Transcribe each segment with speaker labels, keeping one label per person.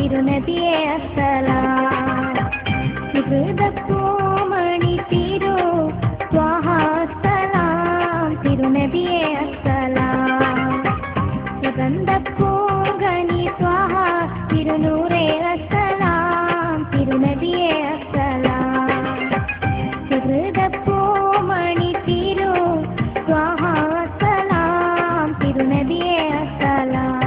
Speaker 1: തിരുനബിയെ അസ്സലാം. സുഹൃതപ്പൂമണി തിരു ത്വാഹ സലാം തിരുനബിയെ അസ്സലാം. സുഗന്ധപ്പൂങ്കനി ത്വാഹ തിരുനൂറേ അസ്സലാം തിരുനബിയെ അസ്സലാം. സുഹൃതപ്പൂമണി തിരു ത്വാഹ സലാം തിരുനബിയെ അസ്സലാം.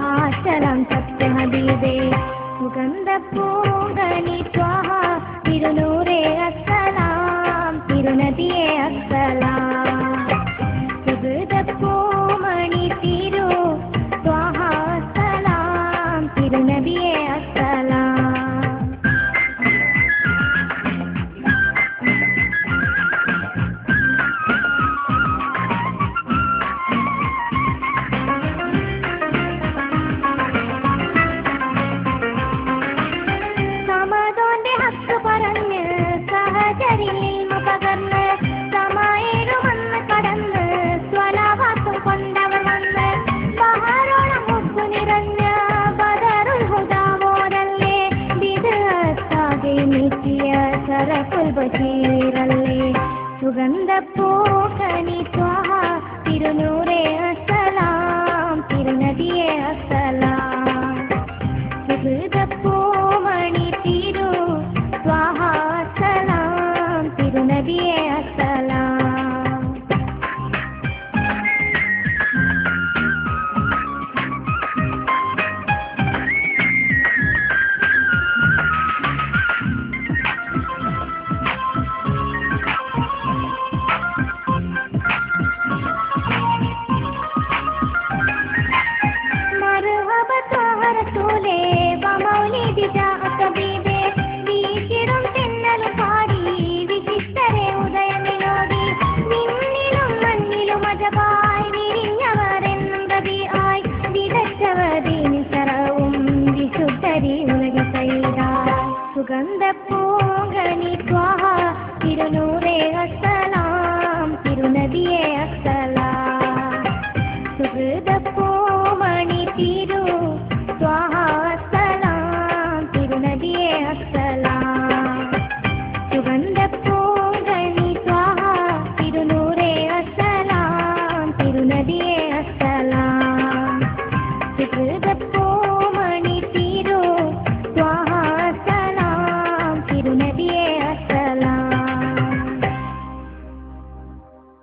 Speaker 1: ആശലം സത്യഹബീബേ സുഗന്ധപ്പൂങ്കനി ത്വാഹ തിരുനൂറേ അസ്സലാം തിരുനബിയെ അസ്സലാം. സുഗന്ധപ്പൂമണി തിരു ത്വാഹ സലാം തിരുനബിയെ അസ്സലാം. സുഗന്ധപ്പൂക്കനി ത്വാഹ തിരുനൂറേ അസ്സലാം തിരുനബിയെ അസ്സലാം. സുഗന്ധപ്പൂമണി തിരു ത്വാഹ സലാം തിരുനബിയെ അസ്സലാം. സുഗന്ധപ്പൂങ്കനി ത്വാഹ തിരുനൂറേ അസ്സലാം തിരുനബിയെ